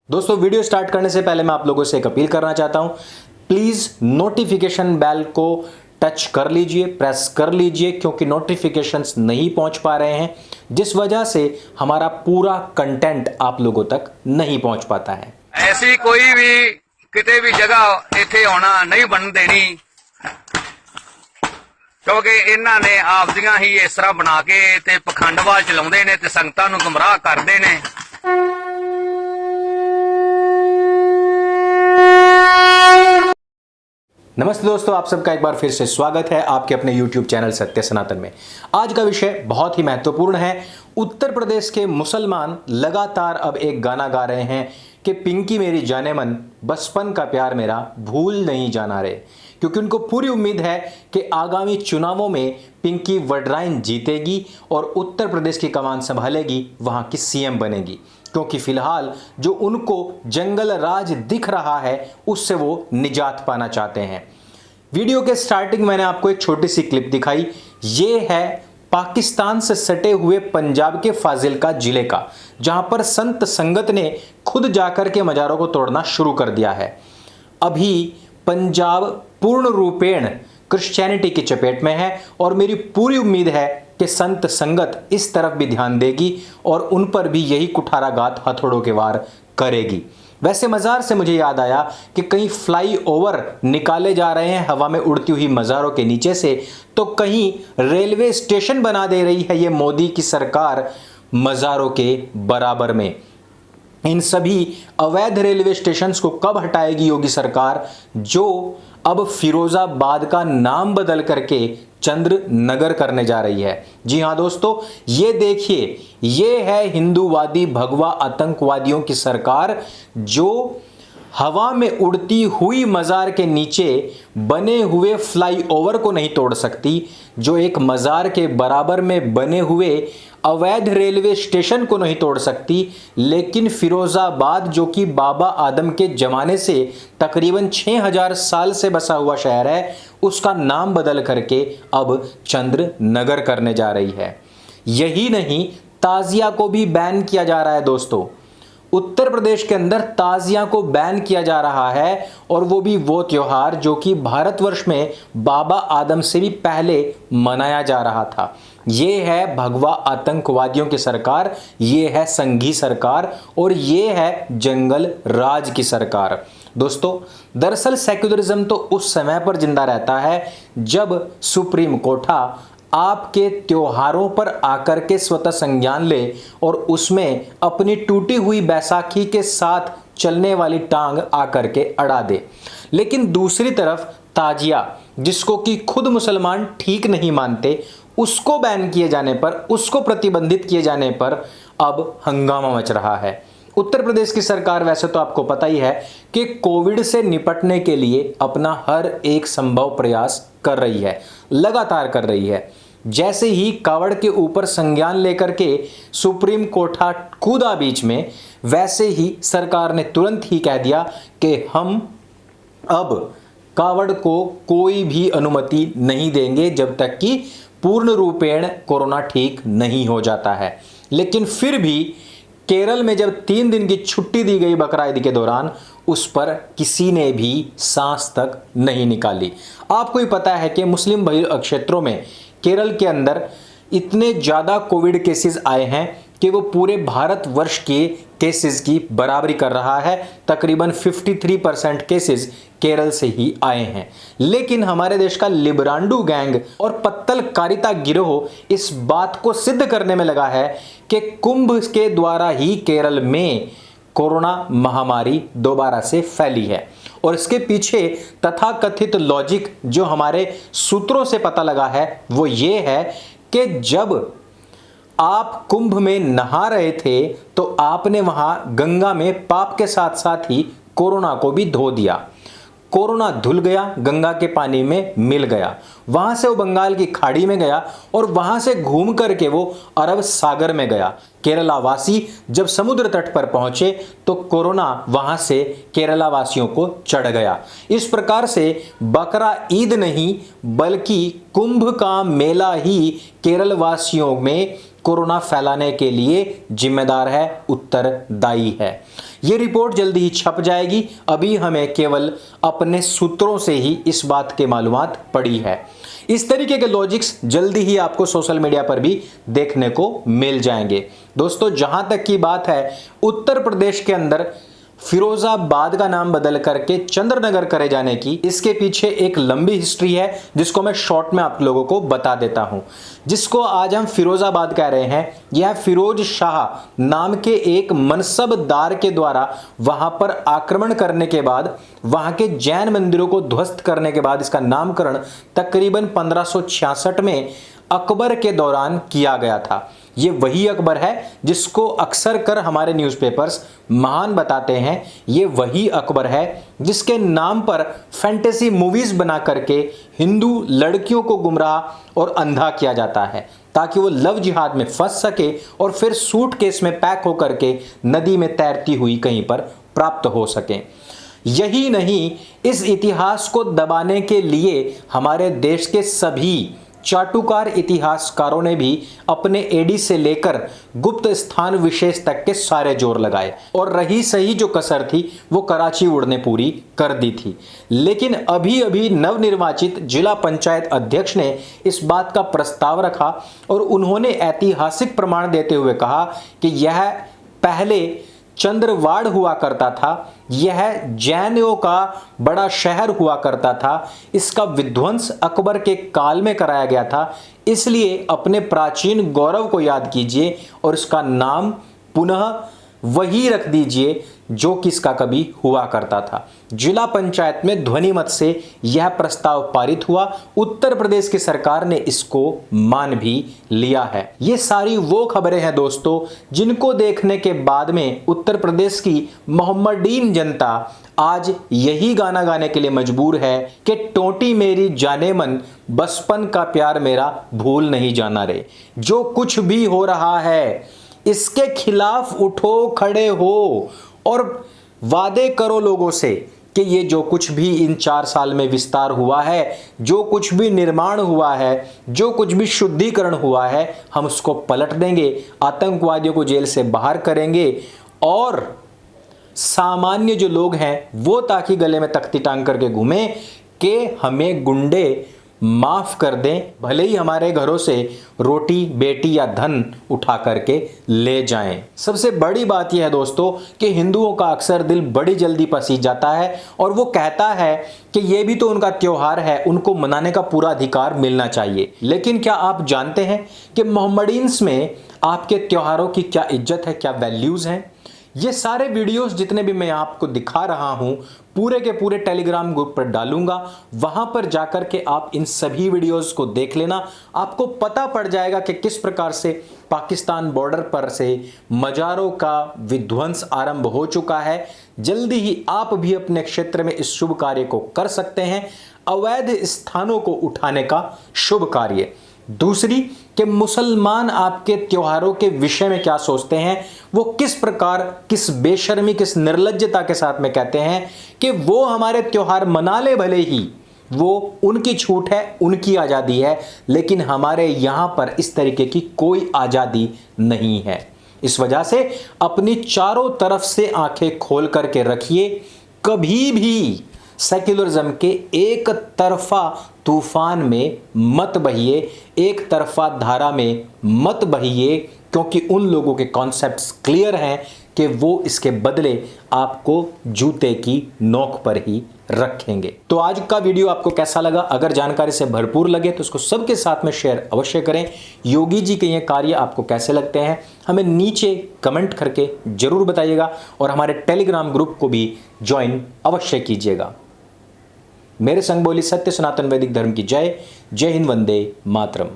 दोस्तों video start करने से पहले मैं आप लोगों से एक अपील करना चाहता हूं। प्लीज नोटिफिकेशन बेल को टच कर लीजिए, प्रेस कर लीजिए, क्योंकि नोटिफिकेशंस नहीं पहुंच पा रहे हैं, जिस वजह से हमारा पूरा कंटेंट आप लोगों तक नहीं पहुंच पाता है। ऐसी कोई भी किते भी जगह इत्थे आना नहीं बन देनी, क्योंकि इन्हां ने आपदियां ही इस तरह बना के ते पखंडवाद चलाउंदे ने ते संगतां नूं गुमराह करदे ने। नमस्ते दोस्तों, आप सबका एक बार फिर से स्वागत है आपके अपने YouTube चैनल सत्य सनातन में। आज का विषय बहुत ही महत्वपूर्ण है। उत्तर प्रदेश के मुसलमान लगातार अब एक गाना गा रहे हैं कि पिंकी मेरी जाने मन, बचपन का प्यार मेरा भूल नहीं जाना रे, क्योंकि उनको पूरी उम्मीद है कि आगामी चुनावों में पिंकी वडराइन जीतेगी और उत्तर प्रदेश की कमान संभालेगी, वहां की सीएम बनेगी, क्योंकि फिलहाल जो उनको जंगल राज दिख रहा है उससे वो निजात पाना चाहते हैं। वीडियो के स्टार्टिंग मैंने आपको एक छोटी सी क्लिप दिखाई। ये है पाकिस्तान से सटे हुए पंजाब के फाजिल्का जिले का, जहां पर संत संगत ने खुद जाकर के मजारों को तोड़ना शुरू कर दिया है। अभी पंजाब पूर्ण रूपेण क्रिश्चियनिटी की चपेट में है और मेरी पूरी उम्मीद है कि संत संगत इस तरफ भी ध्यान देगी और उन पर भी यही कुठाराघात हथौड़ों के वार करेगी। वैसे मज़ार से मुझे याद आया कि कहीं फ्लाई ओवर निकाले जा रहे हैं हवा में उड़ती हुई मज़ारों के नीचे से, तो कहीं रेलवे स्टेशन बना दे रही है ये मोदी की सरकार मज़ारों के बराबर में। इन सभी अवैध रेलवे स्टेशंस को कब हटाएगी योगी सरकार, जो अब फिरोजाबाद का नाम बदल करके चंद्र नगर करने जा रही है। जी हां दोस्तों, ये देखिए, ये है हिंदूवादी भगवा आतंकवादियों की सरकार, जो हवा में उड़ती हुई मज़ार के नीचे बने हुए फ्लाईओवर को नहीं तोड़ सकती, जो एक मज़ार के बराबर में बने हुए अवैध रेलवे स्टेशन को नहीं तोड़ सकती, लेकिन फिरोजाबाद जो कि बाबा आदम के ज़माने से तकरीबन 6000 साल से बसा हुआ शहर है, उसका नाम बदल करके अब चंद्र नगर करने जा रही है। यही नहीं, ताजिया को भी बैन किया जा रहा है दोस्तों। उत्तर प्रदेश के अंदर ताजिया को बैन किया जा रहा है, और वो भी वो त्योहार जो कि भारतवर्ष में बाबा आदम से भी पहले मनाया जा रहा था। ये है भगवा आतंकवादियों की सरकार, ये है संघी सरकार, और ये है जंगल राज की सरकार। दोस्तों, दरअसल सेक्युलरिज्म तो उस समय पर जिंदा रहता है जब सुप्रीम कोर्टा आपके त्योहारों पर आकर के स्वतः संज्ञान ले और उसमें अपनी टूटी हुई बैसाखी के साथ चलने वाली टांग आकर के अड़ा दे। लेकिन दूसरी तरफ ताजिया, जिसको कि खुद मुसलमान ठीक नहीं मानते, उसको बैन किए जाने पर, उसको प्रतिबंधित किए जाने पर अब हंगामा मच रहा है। उत्तर प्रदेश की सरकार वैसे तो आपको पता ही है कि कोविड से निपटने के लिए अपना हर एक संभव प्रयास कर रही है, लगातार कर रही है। जैसे ही कावड़ के ऊपर संज्ञान लेकर के सुप्रीम कोर्ट कूदा बीच में, वैसे ही सरकार ने तुरंत ही कह दिया कि हम अब कावड़ को कोई भी अनुमति नहीं देंगे जब तक कि पूर्ण रूपेण कोरोना ठीक नहीं हो जाता है। लेकिन फिर भी केरल में जब 3 दिन की छुट्टी दी गई बकरा ईद के दौरान, उस पर किसी ने भी सांस तक नहीं निकाली। आपको ही पता है कि मुस्लिम बहुल क्षेत्रों में केरल के अंदर इतने ज़्यादा कोविड केसेस आए हैं कि वो पूरे भारतवर्ष के केसेस की बराबरी कर रहा है। तकरीबन 53% केसेस केरल से ही आए हैं। लेकिन हमारे देश का लिबरांडू गैंग और पत्तलकारिता गिरोह इस बात को सिद्ध करने में लगा है कि कुंभ के द्वारा ही केरल में कोरोना महामारी दोबारा से फैली है। और इसके पीछे तथाकथित लॉजिक जो हमारे सूत्रों से पता लगा है वो ये है कि जब आप कुंभ में नहा रहे थे तो आपने वहां गंगा में पाप के साथ साथ ही कोरोना को भी धो दिया। कोरोना धुल गया, गंगा के पानी में मिल गया, वहां से वो बंगाल की खाड़ी में गया और वहां से घूम करके वो अरब सागर में गया। केरलावासी जब समुद्र तट पर पहुंचे तो कोरोना वहां से केरलावासियों को चढ़ गया। इस प्रकार से बकरा ईद नहीं बल्कि कुंभ का मेला ही केरल वासियों में कोरोना फैलाने के लिए जिम्मेदार है, उत्तरदायी है। ये रिपोर्ट जल्दी ही छप जाएगी। अभी हमें केवल अपने सूत्रों से ही इस बात के मालूमात पड़ी है। इस तरीके के लॉजिक्स जल्दी ही आपको सोशल मीडिया पर भी देखने को मिल जाएंगे। दोस्तों, जहां तक की बात है उत्तर प्रदेश के अंदर फिरोजाबाद का नाम बदल करके चंद्रनगर करे जाने की, इसके पीछे एक लंबी हिस्ट्री है जिसको मैं शॉर्ट में आप लोगों को बता देता हूं। जिसको आज हम फिरोजाबाद कह रहे हैं, यह फिरोज शाह नाम के एक मनसबदार के द्वारा वहां पर आक्रमण करने के बाद, वहां के जैन मंदिरों को ध्वस्त करने के बाद इसका नामकरण तकरीबन 1566 में अकबर के दौरान किया गया था। ये वही अकबर है जिसको अक्सर कर हमारे न्यूज़पेपर्स महान बताते हैं। ये वही अकबर है जिसके नाम पर फैंटेसी मूवीज बना करके हिंदू लड़कियों को गुमराह और अंधा किया जाता है ताकि वो लव जिहाद में फंस सके और फिर सूटकेस में पैक होकर के नदी में तैरती हुई कहीं पर प्राप्त हो सके। यही नहीं, इस इतिहास को दबाने के लिए हमारे देश के सभी चाटुकार इतिहासकारों ने भी अपने एडी से लेकर गुप्त स्थान विशेष तक के सारे जोर लगाए और रही सही जो कसर थी वो कराची वुड ने पूरी कर दी थी। लेकिन अभी अभी नवनिर्वाचित जिला पंचायत अध्यक्ष ने इस बात का प्रस्ताव रखा और उन्होंने ऐतिहासिक प्रमाण देते हुए कहा कि यह पहले चंद्रवाड़ हुआ करता था, यह जैनों का बड़ा शहर हुआ करता था, इसका विध्वंस अकबर के काल में कराया गया था। इसलिए अपने प्राचीन गौरव को याद कीजिए और इसका नाम पुनः वही रख दीजिए जो किसका कभी हुआ करता था। जिला पंचायत में ध्वनि मत से यह प्रस्ताव पारित हुआ। उत्तर प्रदेश की सरकार ने इसको मान भी लिया है। ये सारी वो खबरें हैं दोस्तों जिनको देखने के बाद में उत्तर प्रदेश की मोहम्मडीन जनता आज यही गाना गाने के लिए मजबूर है कि टोटी मेरी जाने मन, बचपन का प्यार मेरा भूल नहीं जाना रे। जो कुछ भी हो रहा है इसके खिलाफ उठो, खड़े हो और वादे करो लोगों से कि ये जो कुछ भी इन 4 साल में विस्तार हुआ है, जो कुछ भी निर्माण हुआ है, जो कुछ भी शुद्धिकरण हुआ है, हम उसको पलट देंगे, आतंकवादियों को जेल से बाहर करेंगे और सामान्य जो लोग हैं वो ताकि गले में तख्ती टांग करके घूमें कि हमें गुंडे माफ कर दें, भले ही हमारे घरों से रोटी बेटी या धन उठा करके ले जाएं। सबसे बड़ी बात यह है दोस्तों कि हिंदुओं का अक्सर दिल बड़ी जल्दी पसीज जाता है और वो कहता है कि ये भी तो उनका त्योहार है, उनको मनाने का पूरा अधिकार मिलना चाहिए। लेकिन क्या आप जानते हैं कि मोहम्मडीन्स में आपके त्योहारों की क्या इज्जत है, क्या वैल्यूज हैं? ये सारे वीडियोस जितने भी मैं आपको दिखा रहा हूं पूरे के पूरे टेलीग्राम ग्रुप पर डालूंगा। वहां पर जाकर के आप इन सभी वीडियोस को देख लेना। आपको पता पड़ जाएगा कि किस प्रकार से पाकिस्तान बॉर्डर पर से मजारों का विध्वंस आरंभ हो चुका है। जल्दी ही आप भी अपने क्षेत्र में इस शुभ कार्य को कर सकते हैं, अवैध स्थानों को उठाने का शुभ कार्य। दूसरी कि मुसलमान आपके त्योहारों के विषय में क्या सोचते हैं, वो किस प्रकार, किस बेशर्मी, किस निर्लज्जता के साथ में कहते हैं कि वो हमारे त्योहार मना ले, भले ही वो उनकी छूट है, उनकी आज़ादी है, लेकिन हमारे यहाँ पर इस तरीके की कोई आज़ादी नहीं है। इस वजह से अपनी चारों तरफ से आंखें खोल करके रखिए। कभी भी सेक्युलरिज्म के एक तरफा तूफान में मत बहिए, एक तरफा धारा में मत बहिए, क्योंकि उन लोगों के कॉन्सेप्ट्स क्लियर हैं कि वो इसके बदले आपको जूते की नोक पर ही रखेंगे। तो आज का वीडियो आपको कैसा लगा? अगर जानकारी से भरपूर लगे तो उसको सबके साथ में शेयर अवश्य करें। योगी जी के ये कार्य आपको कैसे लगते हैं हमें नीचे कमेंट करके जरूर बताइएगा और हमारे टेलीग्राम ग्रुप को भी ज्वाइन अवश्य कीजिएगा। मेरे संग बोली सत्य सनातन वैदिक धर्म की जय। जय हिंद, वंदे मातरम।